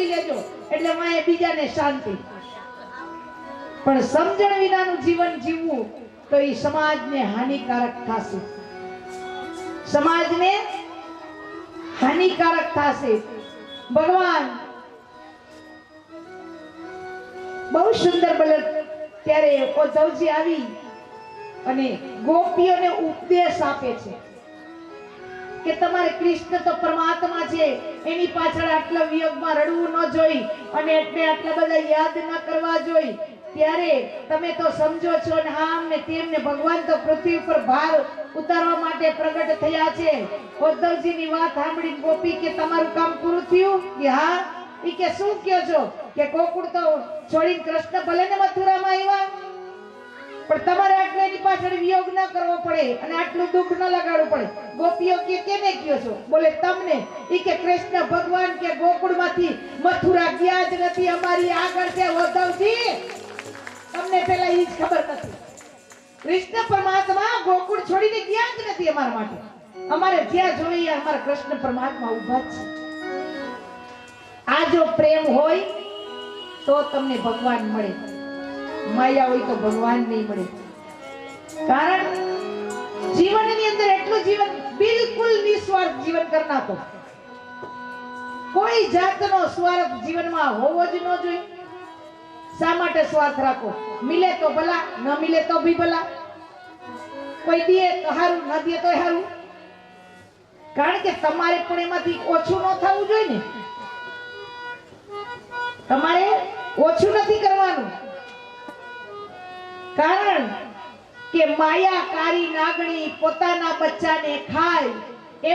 સમજી લેજો એટલે માએ બીજાને શાંતિ. પણ સમજણ વિનાનું જીવન જીવવું તો એ સમાજને હાનિકારક થશે. સમાજને હાનિકારક થશે. ભગવાન બહુ સુંદર બોલે. ત્યારે ઉદ્ધવજી આવી અને ગોપીઓને ઉપદેશ આપે છે કે તમારે કૃષ્ણ તો પરમાત્મા છે, એની પાછળ આટલા વિયોગમાં રડવું ન જોઈ અને એટલે આટલા બધા યાદ ન કરવા જોઈ. ત્યારે તમે તો સમજો છો ને આમ ને તેમ ને ભગવાન તો પૃથ્વી ઉપર ભાર ઉતારવા માટે પ્રગટ થયા છે. ઉદ્ધવજીની વાત સાંભળી ગોપી કે તમારું કામ પૂરું થયું? કે હા. ઈ કે શું કહો છો? કે ગોકુળ તો છોડીને કૃષ્ણ ભલે ને મથુરામાં આવ્યા, પણ તમારે આટલે એની પાછળ વિયોગ ન કરવો પડે અને આટલું દુઃખ ન લગાડવું પડે. ગોપીઓ કે કેને કયો છો? બોલે તમને. ઈ કે કૃષ્ણ ભગવાન કે ગોકુળમાંથી મથુરા ગયા જ નથી, અમારી આગળ છે ઉદ્ધવજી. તમને પેલા ઈ જ ખબર નથી. કૃષ્ણ પરમાત્મા ગોકુળ છોડીને ગયા જ નથી અમારા માટે. અમારે જ્યાં જોઈએ અમારા કૃષ્ણ પરમાત્મા ઊભા છે. આ જો પ્રેમ હોય તો તમને ભગવાન મળે, માયા હોય તો ભગવાન નહીં મળે. કારણ જીવનની અંદર એટલું જીવન બિલકુલ નિસ્વાર્થ જીવન કરનાતો, કોઈ જાતનો સ્વાર્થ જીવનમાં હોવો જ ન જોઈએ. શા માટે સ્વાર્થ રાખો? મિલે તો ભલા, ન મિલે તો ભી ભલા. કોઈ દે તો હારું, ન દે તો હારું. કારણ કે તમારે પણ એમાંથી ઓછું ન થવું જોઈએ ને. તમારે ઓછું નથી કરવાનું. કારણ કે માયાકારી નાગણી પોતાના બચ્ચાને ખાય,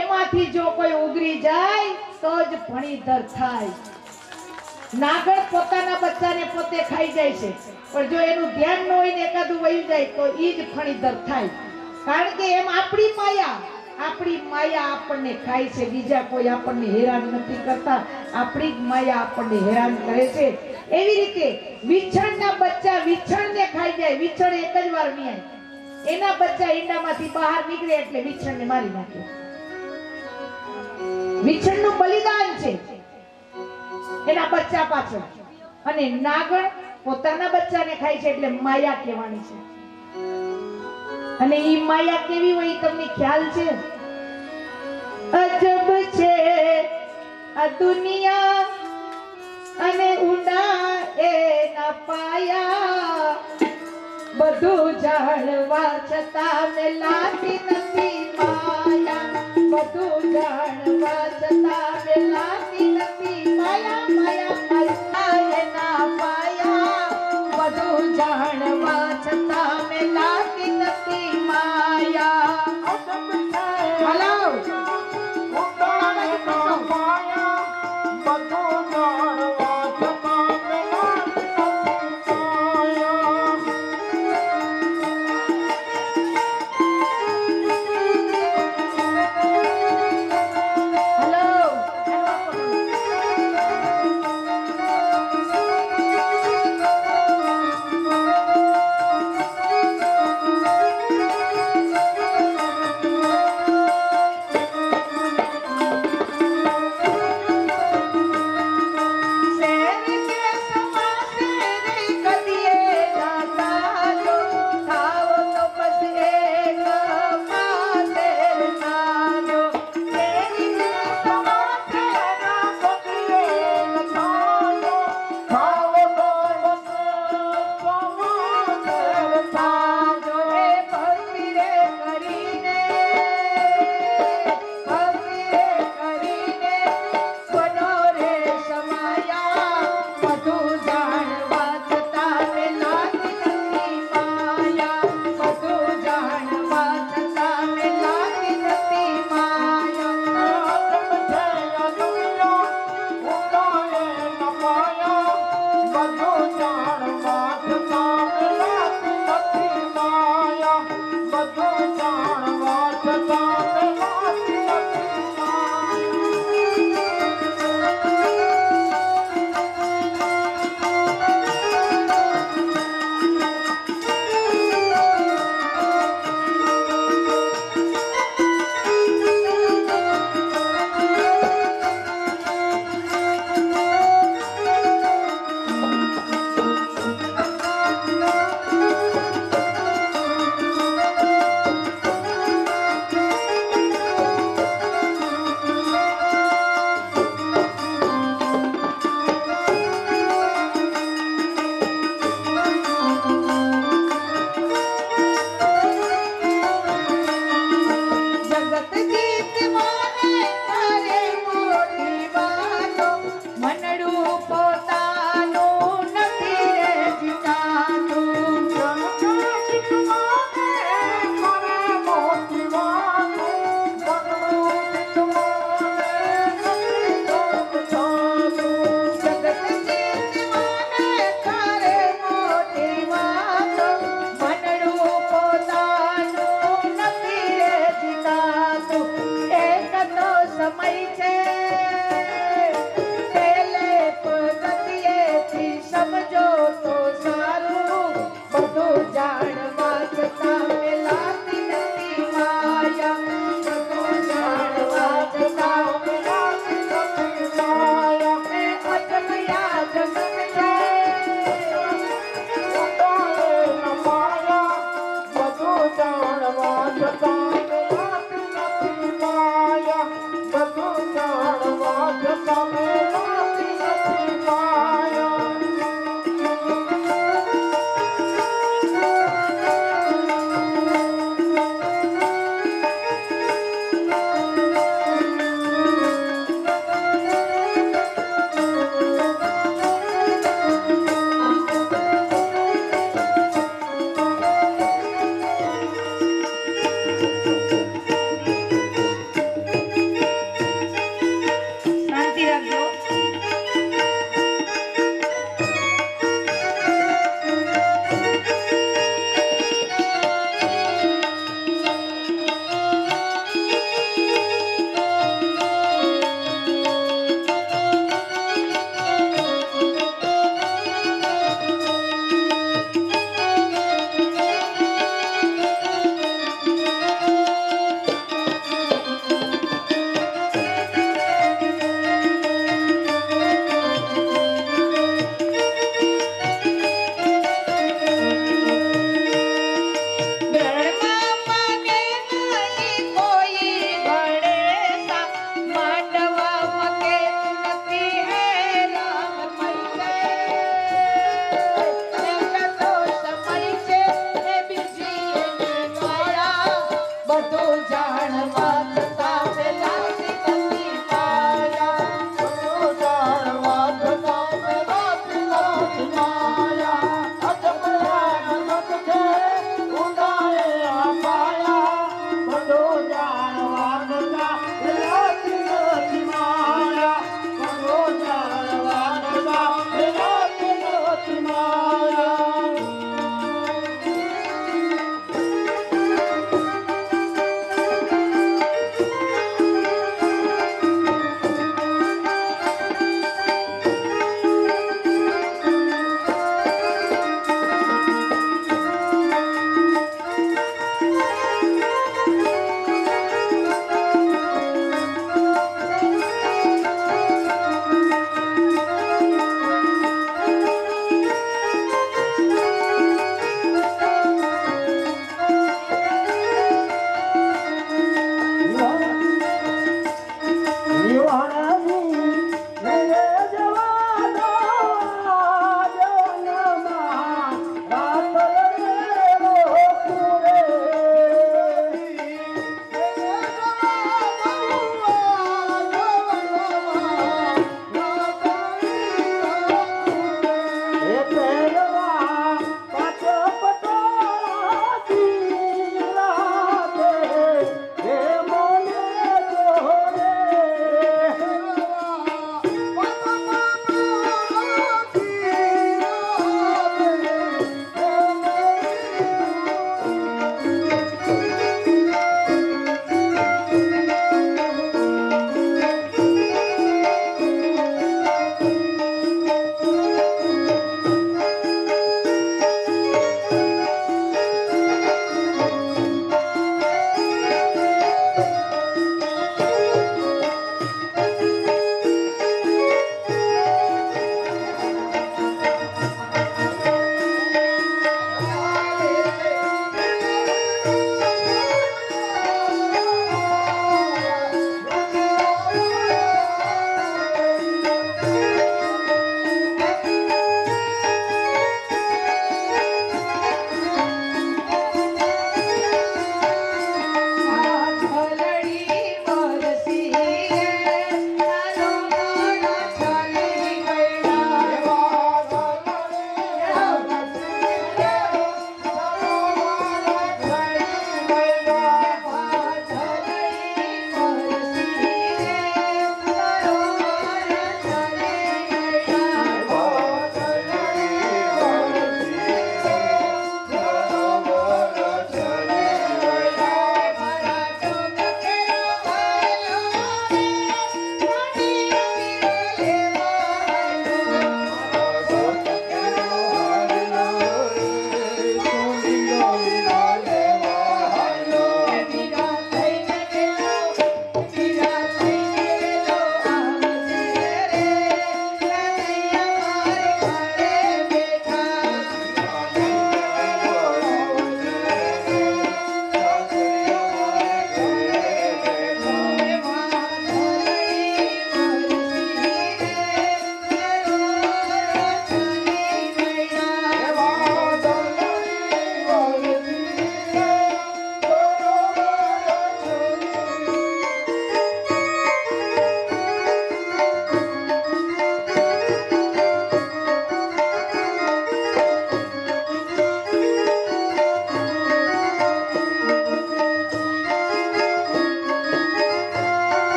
એમાંથી જો કોઈ ઉગરી જાય તો જ ફણીધર થાય. નાગણ પોતાના બચ્ચાને પોતે ખાઈ જાય છે, પણ જો એનું ધ્યાન ન હોય ને એકાદું વયું જાય તો ઈ જ ફણીધર થાય. કારણ કે એમ આપણી માયા આપણને ખાય છે. બીજા કોઈ આપણને હેરાન નથી કરતા, આપણી જ માયા આપણને હેરાન કરે છે. એવી રીતે વિછણના બચ્ચા વિછણને ખાઈ જાય. વિછણ એક જ વાર નહીં, એના બચ્ચા ઈંડામાંથી બહાર નીકળે એટલે વિછણને મારી નાખે. વિછણનું બલિદાન છે એના બચ્ચા પાછળ. અને નાગણ પોતાના બચ્ચાને ખાય છે એટલે માયા કહેવાની છે. અને ઈ માયા કેવી હોય તમને ખ્યાલ છે? અજબ છે આ દુનિયા અને ઊંડા એના પાયા, બધું જાણવા છતાં મેં લાગી નથી માયા. બધું જાણવા છતાં મેં લાગી નથી માયા. માયા માયા એના પાયા, બધું જાણવા છતાં મેં લાગી નથી માયા. હલો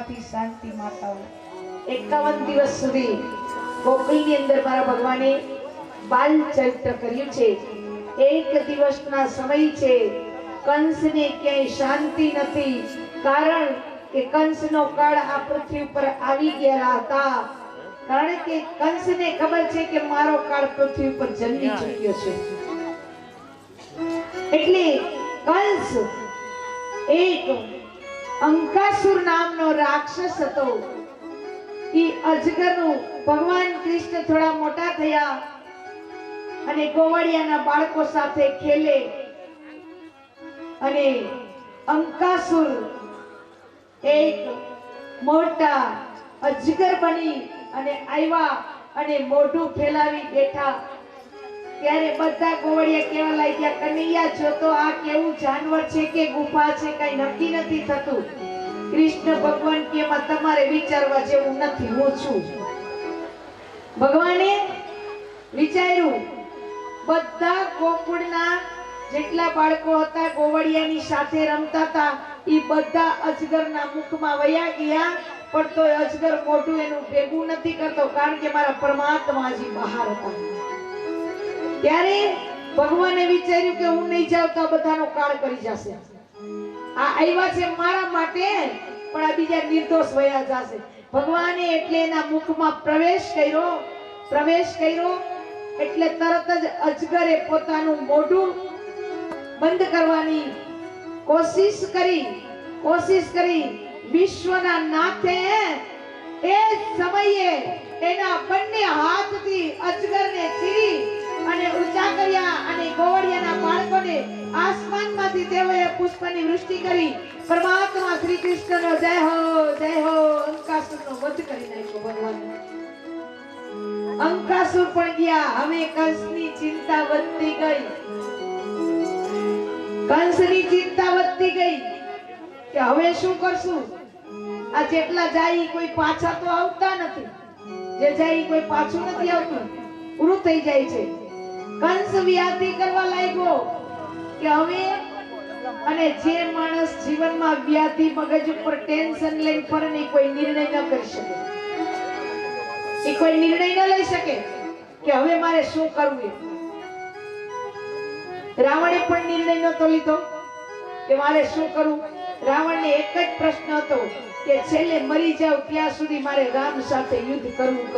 દુઃખમાંથી શાંતિ માતાઓ 51 દિવસ સુધી ગોકુળની અંદર મારા ભગવાને બાલ ચરિત્ર કર્યું છે. એક દિવસના સમય છે. કંસને ક્યાંય શાંતિ નથી, કારણ કે કંસનો કાળ આ પૃથ્વી પર આવી ગયા હતા. કારણ કે કંસને ખબર છે કે મારો કાળ પૃથ્વી પર જન્મી ચૂક્યો છે. એટલે કંસ એક અંકાસુર નામનો રાક્ષસ હતો. ઈ અજગરનું ભગવાન કૃષ્ણ થોડા મોટા થયા અને ગોવાળિયાના બાળકો સાથે ખેલે અને અંકાસુર એક મોટા અજગર બની અને આવ્યા અને મોઢું ફેલાવી બેઠા. ત્યારે બધા ગોવાળિયા કેવા લાગ્યા, કનૈયા જો તો આ કેવું જાનવર છે કે ગુફા છે, કઈ નક્કી નથી થતું. કૃષ્ણ ભગવાન કે એમાં તમારે વિચારવા જેવું નથી, હું છું. ભગવાને વિચાર્યું, બધા ગોકુળના જેટલા બાળકો હતા ગોવાળિયાની સાથે રમતા હતા એ બધા અજગરના મુખમાં વયા ગયા, પણ તોય અજગર મોઢું એનું ભેગું નથી કરતો, કારણ કે મારા પરમાત્માજી બહાર હતા. ત્યારે ભગવાને વિચાર્યું કે હું નહીં જાઉં તો બધાનો કાળ કરી જશે. આ આવ્યા છે મારા માટે, પણ આ બીજા નિર્દોષ વયા જશે. ભગવાને એટલે એના મુખમાં પ્રવેશ કર્યો એટલે તરત જ અજગરે પોતાનું મોઢું બંધ કરવાની કોશિશ કરી. વિશ્વના નાથે એ સમયે એના બંને હાથથી અજગરને ચીરી અને ઊંચા કર્યા અને ગોવાળિયાના બાળકોને આસમાનમાંથી તેઓએ પુષ્પની વૃષ્ટિ કરી. પરમાત્મા શ્રી કૃષ્ણનો જય હો અંકાસુરનો વધ કરી નાખ્યો ભગવાન. અંકાસુર પણ ગયા. હવે કંસની ચિંતા વધતી ગઈ કે હવે શું કરશું. આ જેટલા જાય કોઈ પાછા તો આવતા નથી, જે જાય કોઈ પાછું નથી આવતું, પૂરું થઈ જાય છે. કંસ વ્યાધિ કરવા લાગ્યો કે હવે, અને જે માણસ જીવનમાં વ્યાધિ મગજ ઉપર ટેન્શન લઈને ફરે ને કોઈ નિર્ણય ન કરી શકે, એ કોઈ નિર્ણય ન લઈ શકે કે હવે મારે શું કરવું. રાવણે પણ નિર્ણય નતો લીધો કે મારે શું કરવું. રાવણને એક જ પ્રશ્ન હતો કે છેલ્લે મરી જાવ ત્યાં સુધી મારે રામ સાથે યુદ્ધ કરવું જ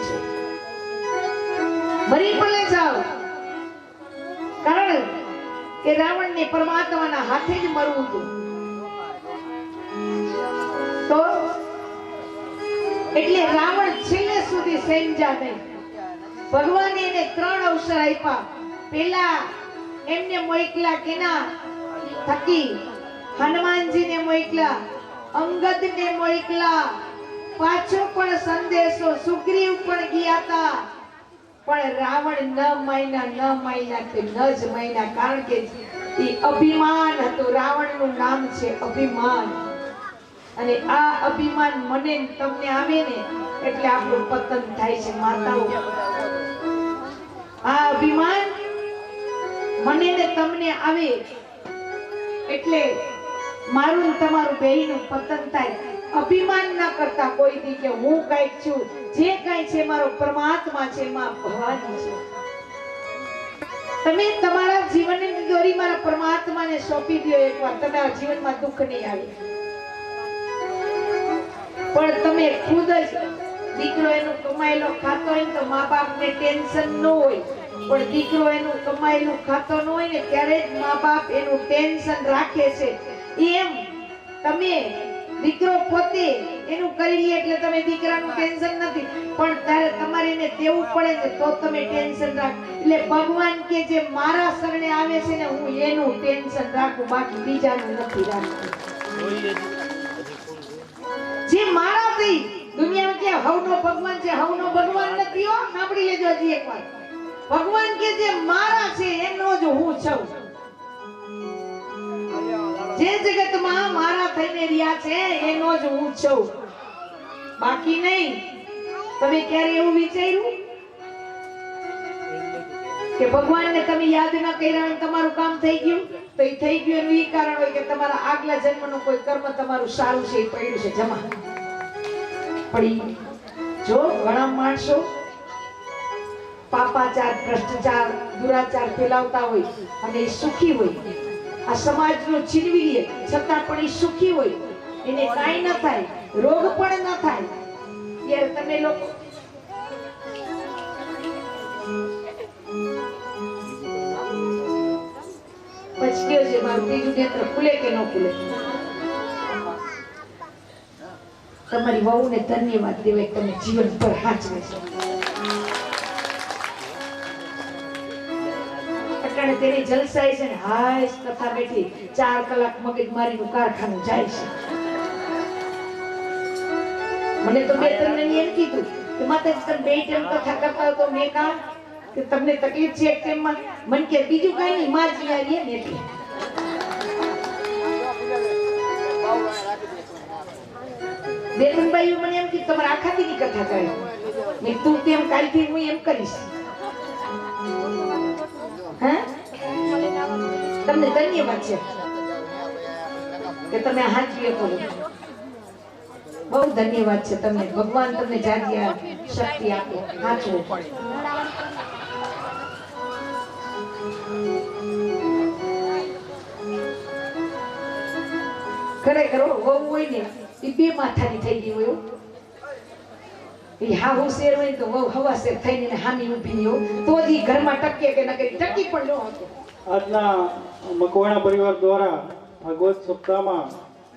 છે. મરી પણ જાવ, કારણ કે રાવણને પરમાત્માના હાથે જ મરવું હતું. તો એટલે રાવણ છેલ્લે સુધી સમજા નહીં. ભગવાને એને 3 અવસર આપ્યા. પેલા એમને મોકલા કેના થકી, હનુમાનજીને મોકલા, અંગદને મોકલા, પાછો પણ સંદેશો સુગ્રીવ પણ ગયા હતા, પણ રાવણ ન માન્યા કે ન જ માન્યા, કારણ કે એ અભિમાન હતું. રાવણનું નામ છે અભિમાન, અને આ અભિમાન મને તમને આવે ને એટલે આપણું પતન થાય છે માતાઓ. આ અભિમાન મને ને તમને આવે એટલે મારું તમારું બેયનું પતન થાય. અભિમાન ન કરતા કોઈ દી કે હું કઈક છું, જે કઈ છે મારો પરમાત્મા છે, માં ભવાની છે. તમે તમારા જીવનની દોરી મારા પરમાત્માને સોંપી દો એકવાર, તમારા જીવનમાં દુઃખ નહીં આવે. પણ તમે ખુદ જ દીકરો એનું કમાયેલો ખાતો હોય તો મા બાપને ટેન્શન ન હોય, પણ દીકરો એનું કમાયેલું ખાતો ન હોય ને ત્યારે જ મા બાપ એનું ટેન્શન રાખે છે. એમ તમે દીકરો પોતે એનું કરી લે એટલે તમે દીકરાનું ટેન્શન નથી, પણ ત્યારે તમારે એને દેવું પડે ને તો તમે ટેન્શન રાખ. એટલે ભગવાન કે જે મારા શરણે આવે છે ને હું એનું ટેન્શન રાખું, બાકી બીજાનું નથી રાખતું. જે મારા થી દુનિયામાં કે હવનો ભગવાન છે, હવનો ભગવાન નથી હો. સાંભળી લેજો હજી એકવાર. ભગવાન કે જે મારા છે એનો જ હું છું. જે જગતમાં મારા થઈને રહ્યા છે એનો જ હું છું, બાકી નહીં. તમે ક્યારે એવું વિચાર્યું કે ભગવાનને તમે યાદ ન કર્યા તમારું કામ થઈ ગયું? તો એ થઈ ગયું એનું ઈ કારણ હોય કે તમારા આગલા જન્મનું કોઈ કર્મ તમારું સારું છે એ પડ્યું છે જમા. પણ જો ઘણા માણસો પાપાચાર, ભ્રષ્ટાચાર, દુરાચાર ફેલાવતા હોય અને એ સુખી હોય, આ સમાજનો છીનવી લે છતાં પણ એ સુખી હોય, એને કાંઈ ન થાય, રોગ પણ ન થાય. યાર તમે લોકો પછી છે મારું ત્રીજું નેત્ર ખુલે કે ન ખુલે? તમારી વહુને ધન્યવાદ દેવાય, તમે જીવનભર હાચવે છે. અટાણે તેની જલસાઈ છે ને, હાય કથા બેઠી 4 કલાક મગજમારીનું કારખાનું જાય છે. મને તો બે તમને એમ કીધું કે માતા તમે 2 ટાઈમ કથા કરતા હો તો મેં કહા કે તમને તકલીફ છે એક ટાઈમમાં? મન કે બીજું કાંઈ નહીં, માં જ આવીએ ને એટલે. બેનભાઈઓ મને એમ કીધું તમારે આખા દીની કથા કરી. મેં તું તેમ કાલથી હું એમ કરીશ. હા, તમને ધન્યવાદ છે કે તમે હાજરી કરો. બહુ ધન્યવાદ છે તમને. ભગવાન તમને જાગ્યા શક્તિ આપે હાચવો. ખરેખર વહુ હોય ને એ 2 માથાની થઈ ગઈ હોય. એ હાહુ શેર હોય તો વહુ હવા શેર થઈને હામી ઊભી હોય તો જ ઘરમાં ટકે કે ન કરી ટકી પણ ન હતો. આજના મકવાણા પરિવાર દ્વારા ભાગવત સપ્તાહમાં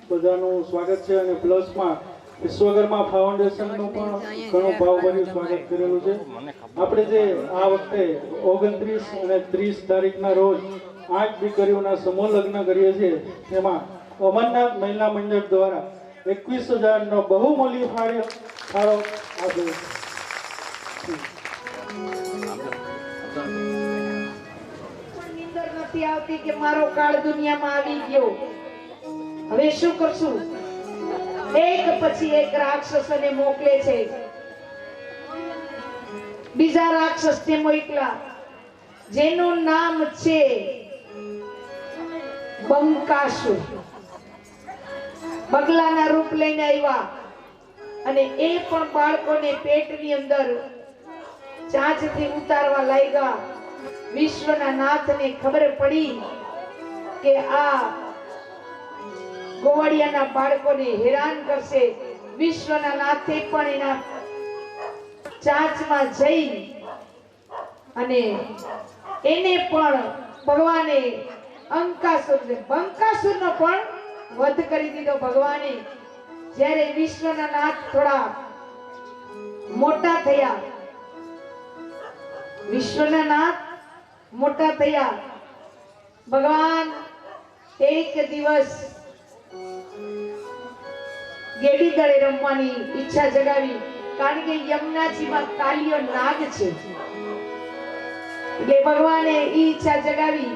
બધાનું સ્વાગત છે અને પ્લસમાં વિશ્વકર્મા ફાઉન્ડેશનનું પણ ઘણું ભાવભર્યું સ્વાગત કરેલું છે. આપણે જે આ વખતે 29 અને 30 તારીખના રોજ 8 દીકરીઓના સમૂહ લગ્ન કરીએ છીએ, તેમાં અમરનાથ મહિલા મંડળ દ્વારા 21,000નો બહુમૂલ્ય ફાળો આપ્યો. નથી આવતી કે મારો કાળ દુનિયામાં આવી ગયો, હવે શું કરશું? એક પછી એક રાક્ષસને મોકલે છે. બીજા રાક્ષસને મોકલા જેનું નામ છે બંકાસુર. બગલાના રૂપ લઈને આવ્યા અને એ પણ બાળકોને પેટની અંદર ચાંચથી ઉતારવા લાગ્યા. વિશ્વના નાથને ખબર પડી કે આ ગોવાળિયાના બાળકોને હેરાન કરશે. વિશ્વના નાથે પણ એના ચાંચમાં જઈ અને એને પણ ભગવાને બંકાસુરનો પણ વધ કરી દીધો. ભગવાને જ્યારે વિશ્વના નાથ થોડા મોટા થયા, વિશ્વના નાથ મોટા થયા, ભગવાન એક દિવસ ગેડી દળે રમવાની ઈચ્છા જગાવી. કારણ કે યમુનાજીમાં કાલિયો નાગ છે એટલે ભગવાને ઈ ઈચ્છા જગાવી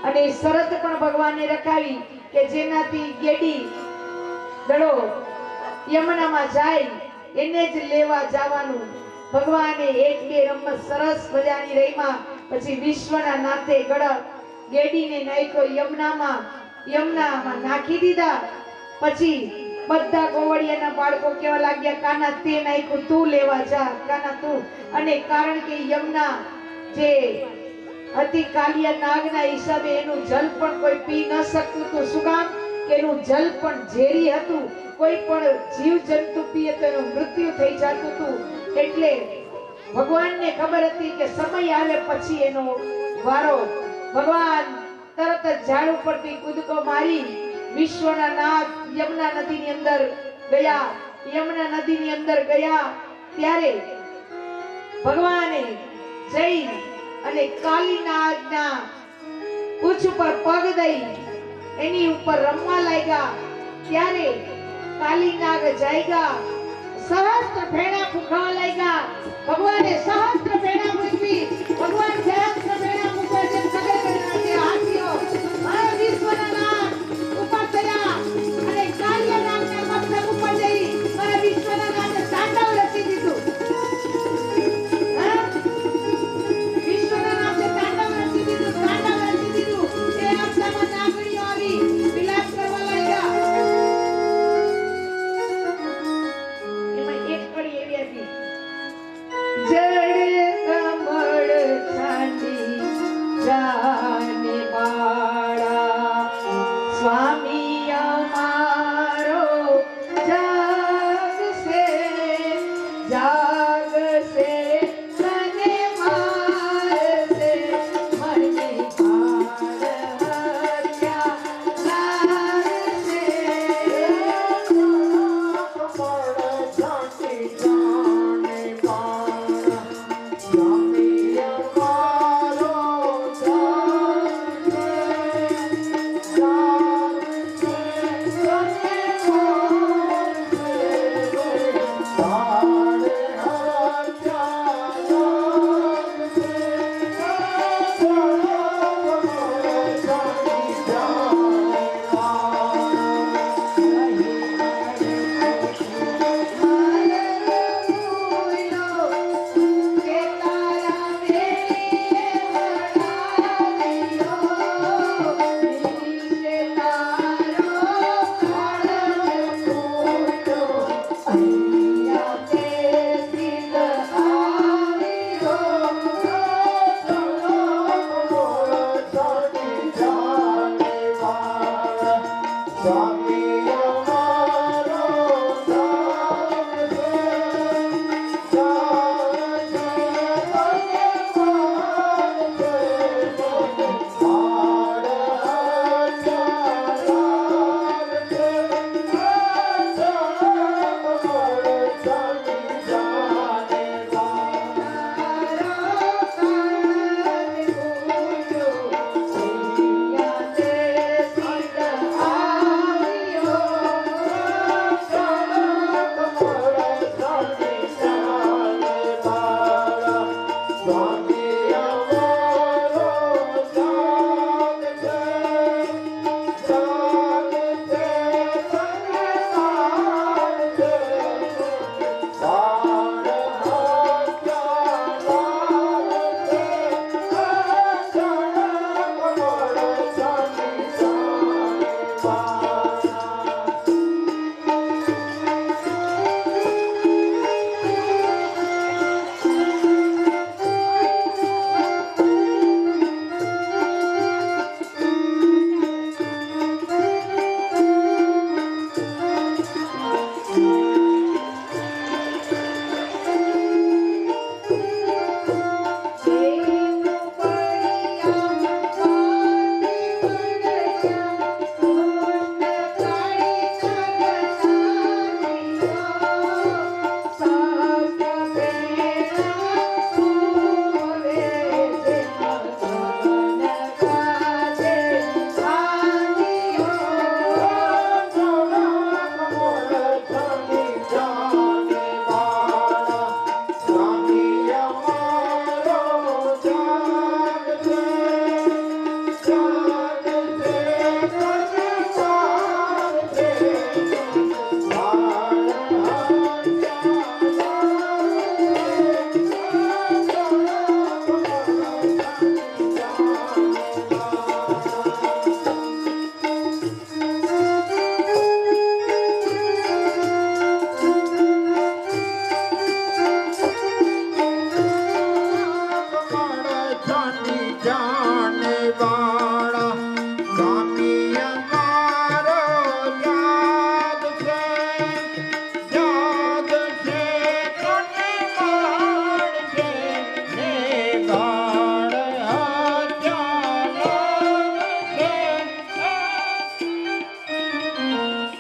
અને શરત પણ ભગવાને રખાવી કે જેનાથી ગેડી દળો યમુનામાં જાય એને જ લેવા જવાનું. ભગવાને 1-2 રમત સરસ મજાની રહીમાં પછી વિશ્વના નાથે ગેડીને નાખ્યો યમુનામાં નાખી દીધા. પછી બધા ગોવળિયાના બાળકો કેવા લાગ્યા, કાના તે નાખ્યું, તું લેવા જા કાના તું. અને કારણ કે યમુના જે હતી કાલિયા નાગના હિસાબે એનું જલ પણ કોઈ પી ન શકતું હતું. શું કામ? કે એનું જલ પણ ઝેરી હતું. કોઈ પણ જીવ જંતુ પીએ તો એનું મૃત્યુ થઈ જતું હતું. એટલે ભગવાનને ખબર હતી કે સમય આવે પછી એનો વારો. ભગવાન તરત જ ઝાડ ઉપરથી કૂદકો મારી વિશ્વના નાથ યમુના નદીની અંદર ગયા. યમુના નદીની અંદર ગયા ત્યારે ભગવાને જઈ અને કાલીનાગના પૂંછ ઉપર પગ દઈ એની ઉપર રમવા લાગ્યા. ત્યારે કાલીનાગ જાગ્યા, સહસ્ત્ર ફેણા ફૂંકવા લાગ્યા. ભગવાને સહસ્ત્ર ફેણા ફૂંકવી. ભગવાન સહસ્ત્ર ફેણા ફૂંકવા જેમ ખબર કરી હાથીઓ આ વિશ્વના નાથ ઉપર થયા અને કાલિયાનાગના મસ્તક ઉપર જઈ અને વિશ્વના નાથે તાંડવ રચી દીધું. વિશ્વના નાથે તાંડવ રચી દીધું. એ અક્ષરમાં નાગ જાને બાળા સ્વામી અમારો જાગશે જાગશે તને મારશે મને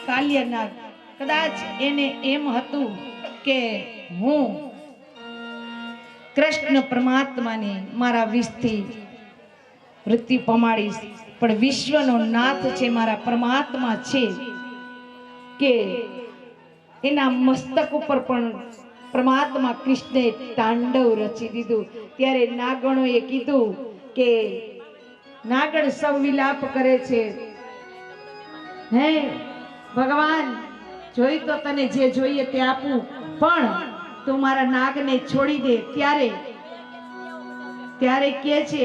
કાલ્યનાગ કદાચ એને એમ હતું કે હું કૃષ્ણ પરમાત્માને મારા વિષથી મૃત્યુ પમાડીશ, પણ વિશ્વનો નાથ છે મારા પરમાત્મા છે કે એના મસ્તક ઉપર પણ પરમાત્મા કૃષ્ણે તાંડવ રચી દીધું. ત્યારે નાગણોએ કીધું કે નાગણ સૌ વિલાપ કરે છે, હે ભગવાન જોઈ તો તને જે જોઈએ તે આપું, પણ તું મારા નાગને છોડી દે. ત્યારે કહે છે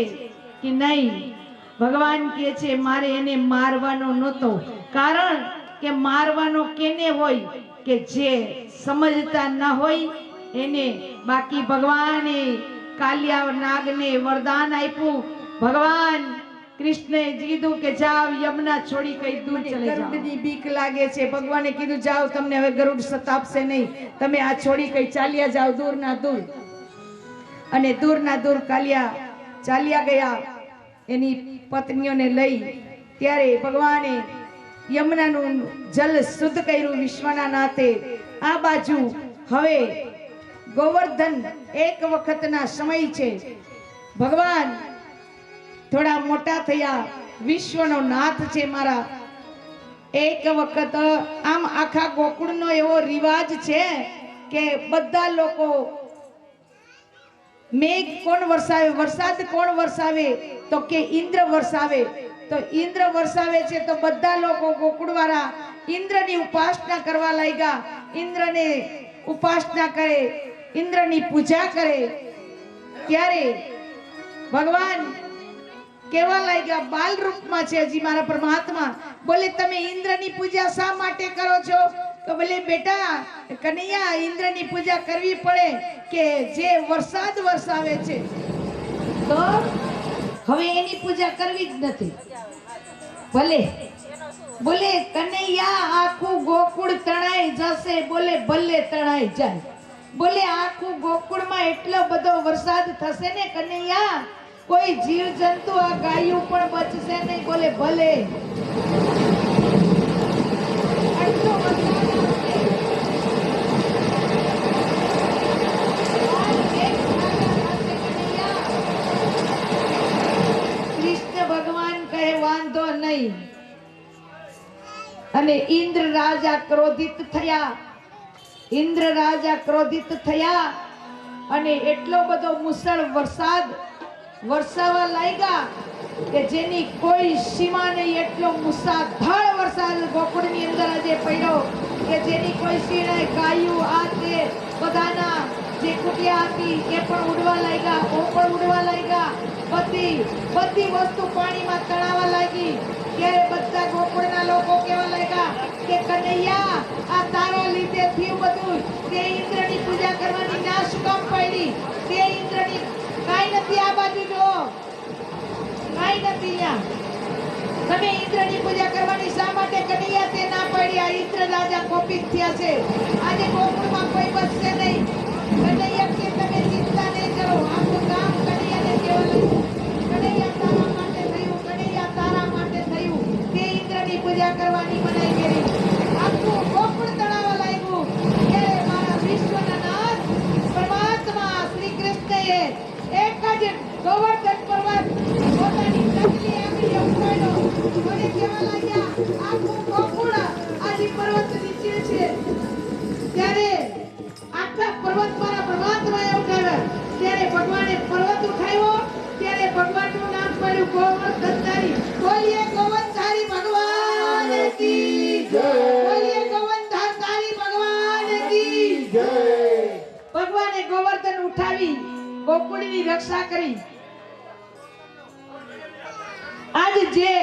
કે નહીં, ભગવાન કહે છે મારે એને મારવાનો નહોતો, કારણ કે મારવાનો કેને હોય કે જે સમજતા ન હોય એને. બાકી ભગવાને કાલિયા નાગને વરદાન આપ્યું ભગવાન કૃષ્ણે કીધું કે જાઓ યમુના છોડી કઈ દૂર ચલે જાઓ. ગરુડની બીક લાગે છે. ભગવાને કીધું જાઓ, તમને હવે ગરુડ સતાપશે નહીં, તમે આ છોડી કઈ ચાલ્યા જાઓ દૂર ના દૂર. અને દૂર ના દૂર ચાલ્યા ગયા એની પત્નીઓને લઈ. ત્યારે ભગવાને યમુનાનું જલ શુદ્ધ કર્યું વિશ્વના નાથે. આ બાજુ હવે ગોવર્ધન એક વખતના સમય છે. ભગવાન થોડા મોટા થયા, વિશ્વનો નાથ છે મારા. એક વખત આમ આખા ગોકુળનો એવો રિવાજ છે કે બધા લોકો મેઘ કોણ વરસાવે, વરસાદ કોણ વરસાવે, તો કે ઇન્દ્ર વરસાવે. તો ઇન્દ્ર વરસાવે છે તો બધા લોકો ગોકુળવાળા ઇન્દ્રની ઉપાસના કરવા લાગ્યા. ઇન્દ્રને ઉપાસના કરે, ઇન્દ્રની પૂજા કરે. ત્યારે ભગવાન કેવા લાગ્યા, બાલ રૂપમાં છે હજી મારા પરમાત્મા. બોલે તમે ઇન્દ્રની પૂજા શા માટે કરો છો? તો બોલે બેટા કનૈયા, ઇન્દ્રની પૂજા કરવી પડે કે જે વરસાદ વરસાવે છે, તો હવે એની પૂજા કરવી જ નથી. ભલે બોલે કનૈયા આખું ગોકુળ તણાઈ જશે. બોલે ભલે તણાઈ જાય. બોલે આખું ગોકુળમાં એટલો બધો વરસાદ થશે ને કનૈયા, કોઈ જીવ જંતુ આ ગાયું પણ બચશે નહીં. બોલે ભલે આટલો વરસાદ આવશે. કૃષ્ણ ભગવાન કહે વાંધો નહીં. અને ઇન્દ્ર રાજા ક્રોધિત થયા. ઇન્દ્ર રાજા ક્રોધિત થયા અને એટલો બધો મુસળ વરસાદ વરસાવા લાગ્યા કે જેની કોઈ સીમા નહીં. એટલો મુસળધાર વરસાદ ગોકુળની અંદર આજે પડ્યો કે જેની કોઈ સીમા નહીં. ગાયું આ તે બધાના જે કુટિયા હતી એ પણ ઉડવા લાગ્યા, ઓ પણ ઉડવા લાગ્યા. બધી વસ્તુ પાણીમાં તણાવા લાગી. ત્યારે બધા ગોકુળના લોકો કેવા લાગ્યા કે કનૈયા આ તારા લીધે થયું બધું. તે ઇન્દ્રની પૂજા કરવાની ના શું કામ પડી? તે ઇન્દ્રની કાઈ નથી. આ બાજુ જો કાઈ નથી. અહીંયા તમે ઇન્દ્રની પૂજા કરવાની શા માટે કનૈયા તે ના પડી? આ ઇન્દ્ર રાજા કોપિત થયા છે. આજે ગોકુળમાં કોઈ બચશે નહીં. કનૈયા કે તમે ચિંતા નહીં કરો, આખું કામ કનૈયાને કેવું કનૈયા તારા માટે થયું, કનૈયા તારા માટે થયું. તે ઇન્દ્રની પૂજા કરવાની મનાઈ કરી. આખું ગોકુળ તણાવા લાગ્યું. ત્યારે મારા વિશ્વના નાથ પરમાત્મા શ્રી કૃષ્ણએ એક જ ગોવર્ધન પર્વત પોતાની ટકલી આંગળીએ ઉપાડ્યો. મને કેવા લાગ્યા આખું ગોકુળ આજે પર્વત નીચે છે. ત્યારે આખા પર્વત મારા પરમાત્માએ ઉઠાવ્યા. ત્યારે ભગવાને પર્વત ઉઠાવ્યો. ત્યારે ભગવાનનું નામ પડ્યું ગોવર્ધનધારી. બોલીએ ગોવર્ધનધારી ભગવાન કી જય. બોલીએ ગોવર્ધનધારી ભગવાન કી જય. ભગવાને ગોવર્ધન ઉઠાવી ગોકુળની રક્ષા કરી. આજ જે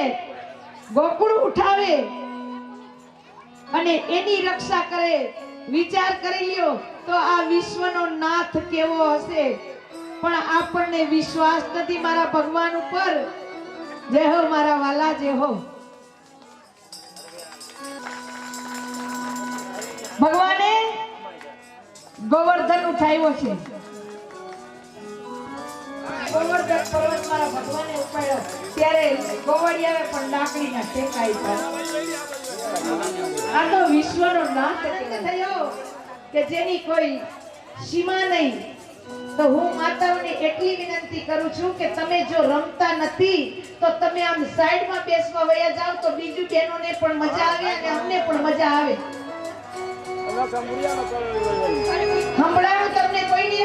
ગોકુળ ઉઠાવે અને એની રક્ષા કરે, વિચાર કરી લ્યો તો આ વિશ્વનો નાથ કેવો હશે. પણ આપણને વિશ્વાસ નથી મારા ભગવાન ઉપર. જય હો મારા વાલા, જય હો. ભગવાને ગોવર્ધન ઉઠાવ્યો છે. ગોવર્ધન પર્વત મારા ભગવાને ઉપાડ્યો. ત્યારે ગોવળિયાએ પણ લાકડીના ટેકાઈ પાડ્યા. આ તો વિશ્વનો નાથ થયો કે જેની કોઈ સીમા નહીં. તો હું માતાઓને એટલી વિનંતી કરું છું કે તમે જો રમતા નથી તો તમે આમ સાઈડમાં બેસવા વયા જાવ તો બીજું બહેનોને પણ મજા આવે અને અમને પણ મજા આવે. સંભળાવું તમને કોઈને?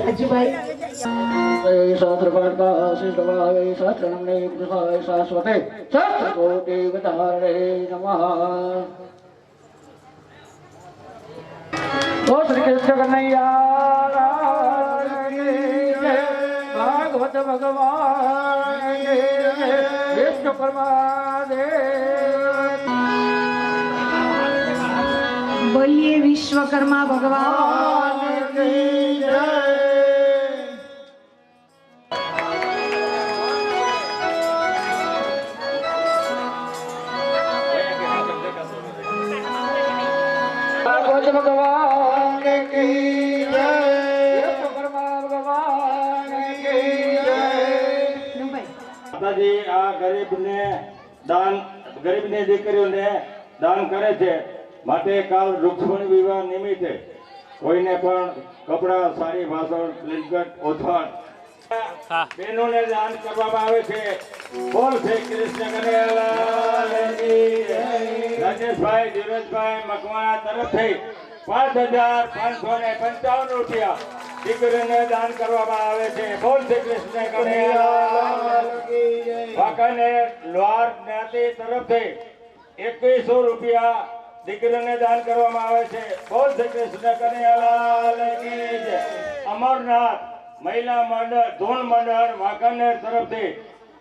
રાજુભાઈ शाश्वते सहस्रकोटिवतारे नमः। ओ श्री कृष्ण कन्हैया लाल की जय, भागवत भगवान की जय, विश्वकर्मा देव। बोलिए विश्वकर्मा भगवान की जय। भागवत भगवान की जय, विश्वकर्मा भगवान की जय। માતાજી આ ગરીબની દીકરીઓને દાન કરે છે માટે કાલ વૃક્ષમણી વિવાહ નિમિત્તે કોઈને પણ કપડા સાડી વાસણ લિંગટ ઓથાણ બહેનોને દાન કરવામાં આવે છે. બોલ શ્રી કૃષ્ણ કનૈયાલાલ કી જય. રાજેશભાઈ ધીરજભાઈ મકવાણા તરફથી 5,555 રૂપિયા દીકરીને દાન કરવામાં આવે છે. બોલ શ્રી કૃષ્ણ કનૈયાલાલ કી જય. વાંકાનેર લોહાર જ્ઞાતિ તરફથી 2100 રૂપિયા દીકરીને દાન કરવામાં આવે છે. બોલ શ્રી કૃષ્ણ કનૈયાલાલ કી જય. અમરનાથ મહિલા મંડળ ધૂન મંડળ વાંકાનેર તરફથી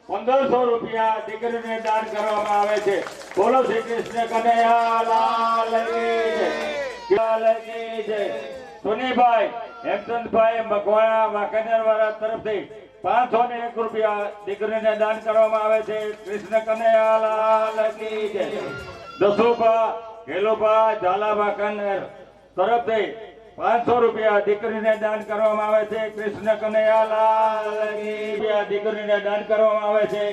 1500 રૂપિયા દીકરીને દાન કરવામાં આવે છે. બોલો શ્રી કૃષ્ણ કનૈયાલાલ કી જય. લાલ કી જય. સોનીભાઈ હેમચંદભાઈ મકવાણા વાંકાનેર વાળા તરફથી 501 રૂપિયા દીકરીને દાન કરવામાં આવે છે. કૃષ્ણ કનૈયાલાલ કી જય. દસુભા ગેલુભા ઝાલા વાંકાનેર તરફથી 500 રૂપિયા દીકરીને દાન કરવામાં આવે છે. કૃષ્ણ કનૈયાલાલ કી જય. દીકરીને દાન કરવામાં આવે છે.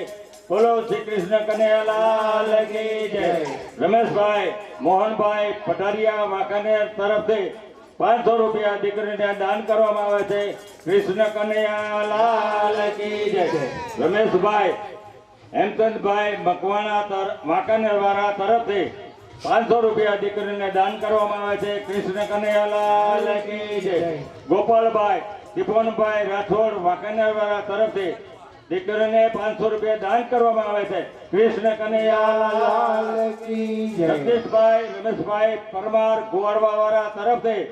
બોલો શ્રી કૃષ્ણ કનૈયાલાલ કી જય. રમેશભાઈ મોહનભાઈ પટારિયા વાંકાનેર તરફથી 500 રૂપિયા દીકરીને દાન કરવામાં આવે છે. કૃષ્ણ કનૈયાલાલ કી જય. રમેશભાઈ હેમચંદભાઈ મકવાણા વાંકાનેર વાળા તરફથી 500 રૂપિયા દીકરીને દાન કરવામાં આવે છે. કૃષ્ણ કનૈયાલાલ કી જય. ગોપાલભાઈ તિપોનભાઈ રાઠોડ વાંકાનેરવાળા તરફથી દીકરીને 500 રૂપિયા દાન કરવામાં આવે છે. કૃષ્ણ કનૈયાલાલ કી જય. જગદીશભાઈ રમેશભાઈ પરમાર ગોવાળવાવાળા તરફથી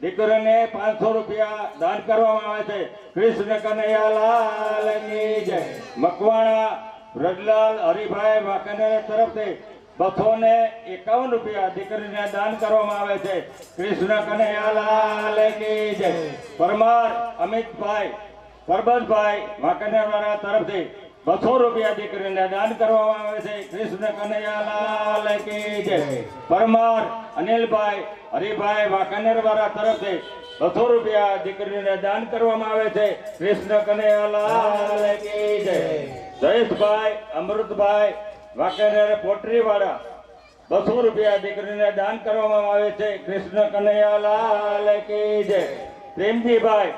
દીકરીને 500 રૂપિયા દાન કરવામાં આવે છે. કૃષ્ણ કનૈયાલાલ કી જય. મકવાણા વ્રજલાલ હરિભાઈ વાંકાનેર તરફથી 251 રૂપિયા દીકરીને દાન કરવામાં આવે છે. કૃષ્ણ કનૈયાલાલ કી જય. પરમાર અમિતભાઈ પરબતભાઈ વાંકાનેરવાળા તરફથી 200 રૂપિયા દીકરીને દાન કરવામાં આવે છે. કૃષ્ણ કનૈયાલાલ કી જય. પરમાર અનિલભાઈ હરિભાઈ વાંકાનેરવાળા તરફથી 200 રૂપિયા દીકરીને દાન કરવામાં આવે છે. કૃષ્ણ કનૈયાલાલ કી જય. જયેશભાઈ અમૃતભાઈ વાંકાનેર પોટરીવાળા 200 રૂપિયા દીકરીને દાન કરવામાં આવે છે. કૃષ્ણ કનૈયાલાલ કી જય. પ્રેમજીભાઈ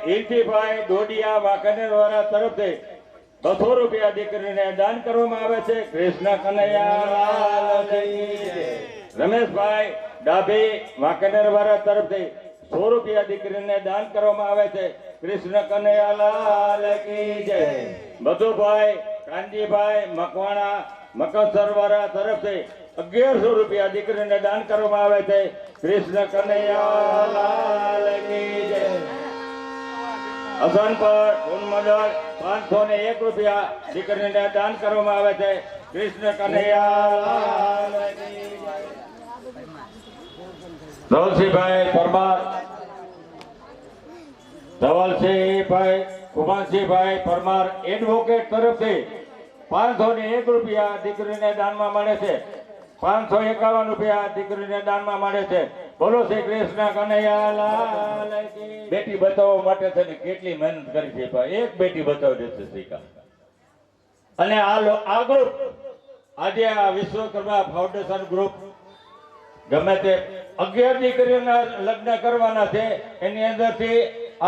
હિરજીભાઈ ડોડિયા વાંકાનેરવાળા તરફથી 200 રૂપિયા દીકરીને દાન કરવામાં આવે છે. કૃષ્ણ કનૈયાલાલ કી જય. રમેશભાઈ ડાભી વાંકાનેરવાળા તરફથી 100 રૂપિયા દીકરીને દાન કરવામાં આવે છે. કૃષ્ણ કનૈયાલાલ કી જય. મધુભાઈ કાનજીભાઈ મકવાણા મકસરવાળા તરફથી 1100 રૂપિયા દીકરીને દાન કરવામાં આવે છે. કૃષ્ણ કનૈયાલાલ કી જય. અસનપર ઉન્મદળ 501 રૂપિયા દીકરીને દાન કરવામાં આવે છે. કૃષ્ણ કનૈયાલાલ કી જય. ધવલસિંહભાઈ પરમાર ધવલસિંહભાઈ કુમારસિંહભાઈ પરમાર એડવોકેટ તરફથી 501 રૂપિયા દીકરીને દાનમાં મળે છે. 551 રૂપિયા દીકરીને દાનમાં મળે છે. બોલો શ્રી કૃષ્ણ કનૈયાલાલ કી. બેટી બચાવવા માટે થઈને કેટલી મહેનત કરી છે ભાઈ. એક બેટી બચાવી દેશે શીખા. અને આ ગ્રુપ આજે આ વિશ્વકર્મા ફાઉન્ડેશન ગ્રુપ ગમે તે 11 દીકરીઓના લગ્ન કરવાના છે. એની અંદરથી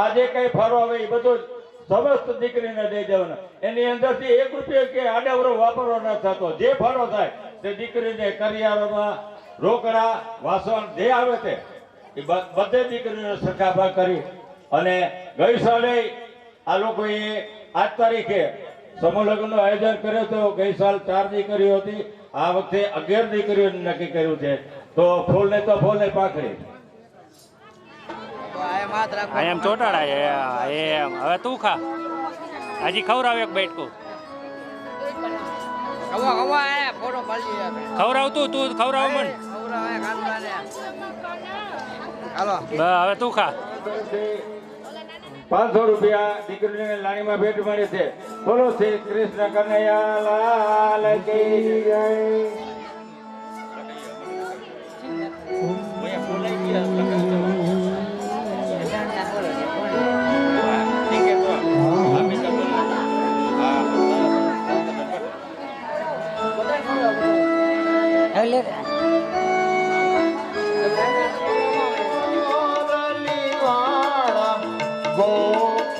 આજે કઈ ફાળો આવે એ બધું સમસ્ત દીકરીને દઈ દેવાના. એની અંદરથી 1 રૂપિયો કે આડાવરો વાપરવો ન થતો. જે ફાળો થાય તે દીકરીને કરિયાવરમાં રોકડા વાસણ જે આવે છે એ બધે દીકરીને સરખાભાગ કરી અને ગઈ સાલે આ લોકોએ 8 તારીખે સમૂહ લગ્નનું આયોજન કર્યું હતું. ગઈ સાલ 4 દીકરીઓ હતી. આ વખતે 11 દીકરીઓને નક્કી કર્યું છે. તો ફૂલ ને તો ફૂલ ને પાખડી એમ ચોટાડા એમ હવે તું ખા હજી ખવડાવ એક બેઠકું ખવડાવ તું ખવડાવ મન હવે તું ખા. 500 રૂપિયા દીકરીને લાણીમાં ભેટ મળે છે. બોલો શ્રી કૃષ્ણ કનૈયાલાલ કી જય.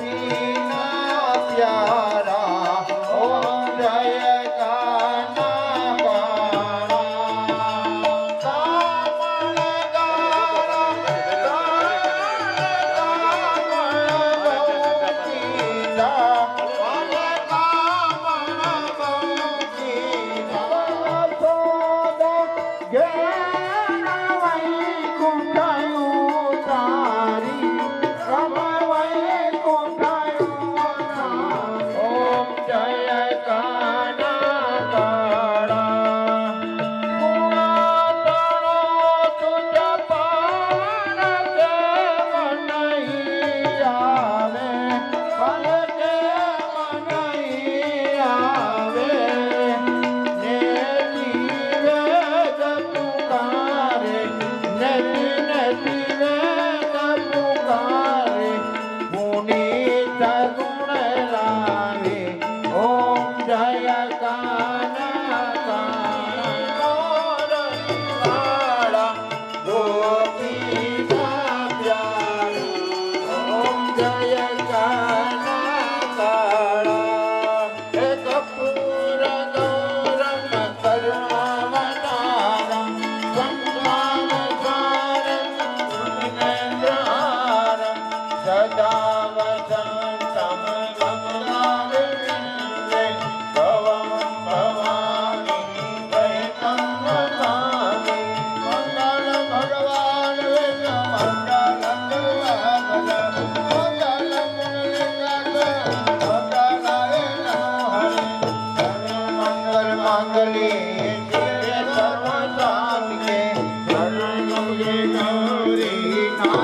ગોપીના પ્યારા ઓ જય કાના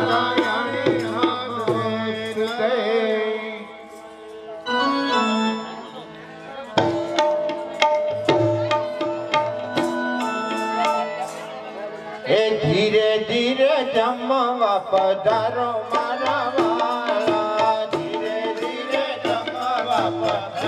નારાયણી નાથ એ ધીરે ધીરે જમવા પધારો મારા વાલા ધીરે ધીરે જમવા પધારો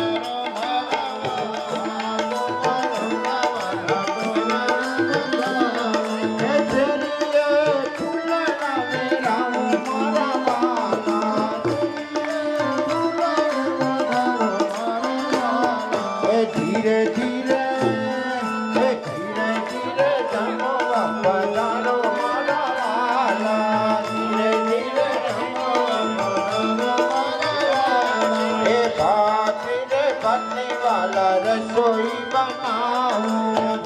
ધીરે ધીરે ધીરે ધીરે જમવા પધારો મારા વાલા ધીરે ધીરે એ ભાખરી રે ભાખરી વાલા રસોઈ બનાવું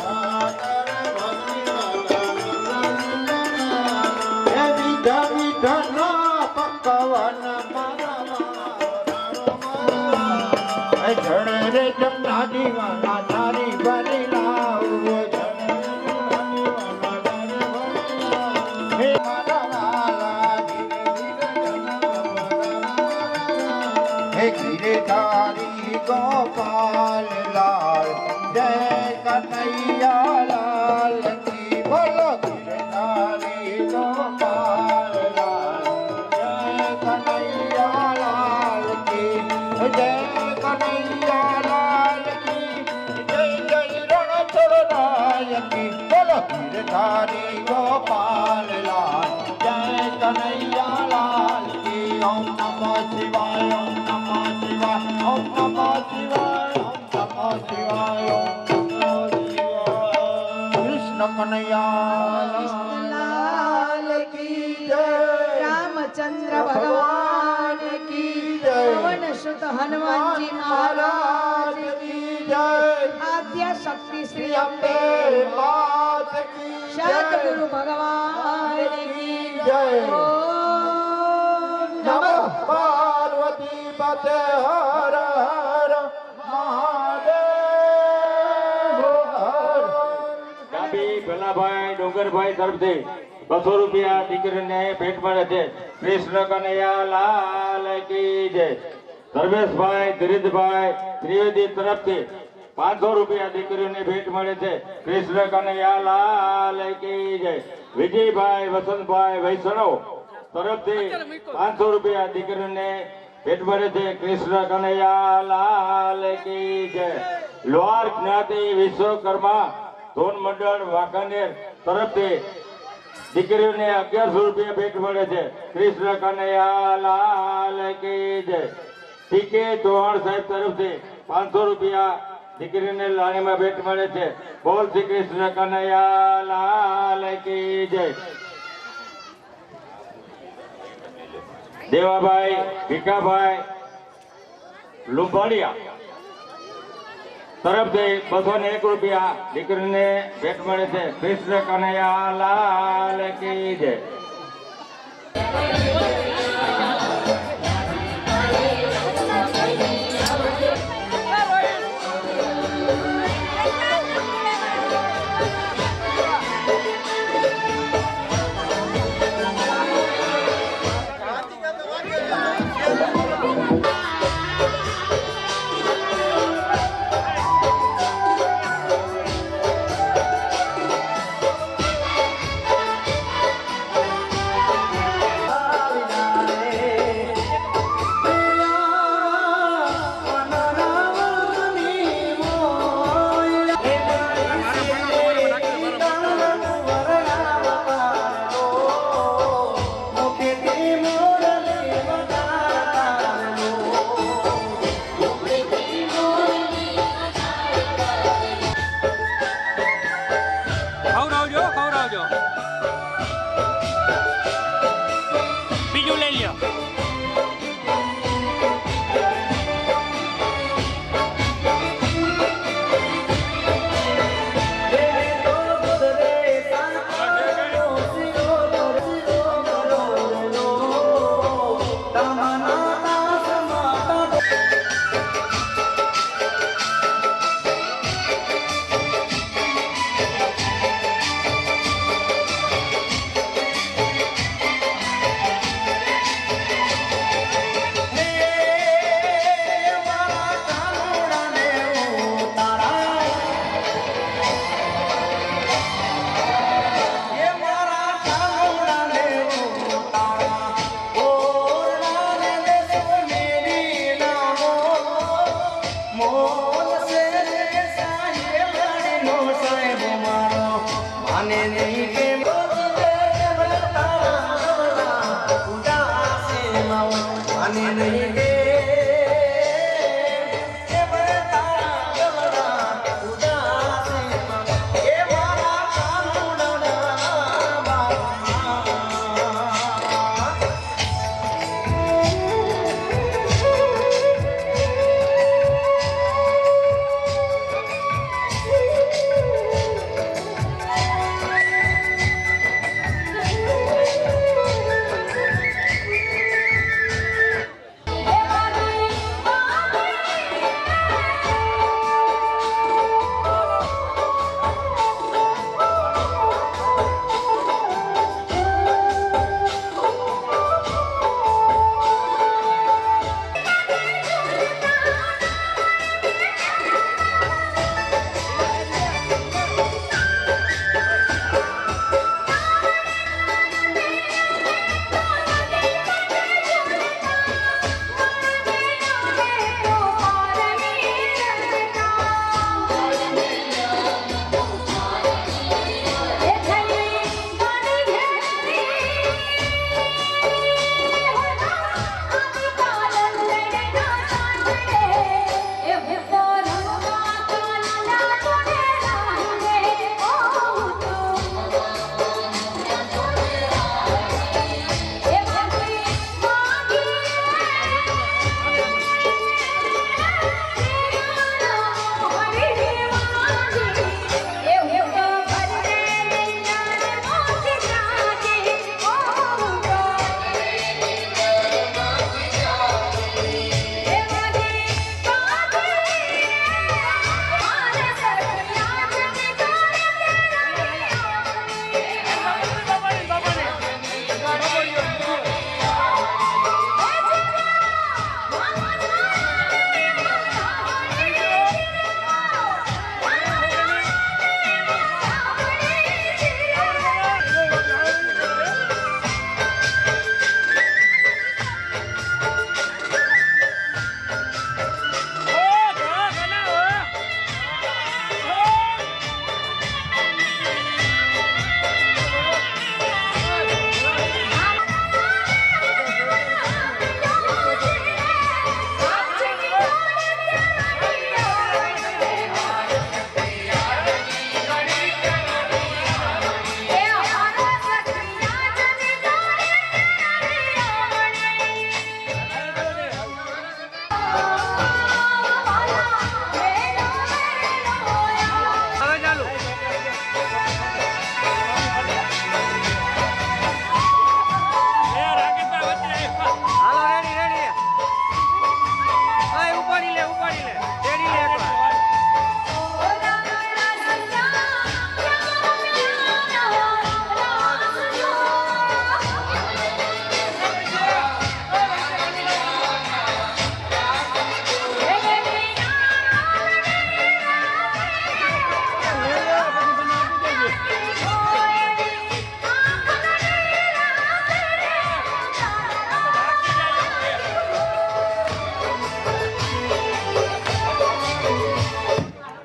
એ વિધા વિધાના પકવાન મારા જણ રે જમના દીવાના તારી બની લાવો હે મારા વાલા હે ગિરધારી ગોપાલ લાલ જય કનૈયા લાલ કી બોલો ગિરધારી ગોપાલ લાલ જય કનૈયા લાલ કી જય કનૈયા લાલ કી જય જય રણછોડ કી બોલો ગિરધારી ગોપાલ લાલ જય કનૈયા લાલ કી ઓમ નમઃ શિવાય ઓમ નમઃ શિવાય ઓમ નમઃ શિવાય ઓમ નમઃ શિવાય ઓમ નમઃ શિવાય કૃષ્ણ કનૈયા લાલ કી જય રામચંદ્ર ભગવાન કી જય પવન સુત હનુમાનજી મહારાજ કી જય આદ્ય શક્તિ શ્રી અંબે અંબે માત કી જય સદગુરુ ભગવાન કી જય ઓમ નમઃ નમઃ પાર્વતી પતે હર હર મહાદેવ હર ડાબી ભલાભાઈ ડુંગરભાઈ તરફથી 200 રૂપિયા દીકરીને ભેટ મળે છે. કૃષ્ણ કનૈયા લાલ કી જય. ધર્મેશભાઈ ધીરજભાઈ ત્રિવેદી તરફથી 500 રૂપિયા દીકરીને ભેટ મળે છે. કૃષ્ણ કનૈયા લાલ કી જય. વિજયભાઈ વસંતભાઈ વૈષ્ણવ તરફથી 500 રૂપિયા દીકરીને ભેટ મળે છે. કૃષ્ણ કનૈયા લાલ કી જય. લોહાર જ્ઞાતિ વિશ્વકર્મા ધોન મંડળ વાંકાનેર તરફથી દીકરીઓને 1100 રૂપિયા ભેટ મળે છે. કૃષ્ણ કનૈયા લાલ કી જય. ટીકે ચૌહાણ સાહેબ તરફથી 500 રૂપિયા દીકરીને લાણીમાં ભેટ મળે છે. બોલ શ્રી કૃષ્ણ કનૈયા લાલ કી જય. દેવાભાઈ ભીખાભાઈ લુંબાડિયા તરફથી 201 રૂપિયા દીકરીને ભેટ મળે છે. કૃષ્ણ કનૈયા લાલ કી જય. ખવડાવજો બીજું લઈ લ્યો. માને નહીં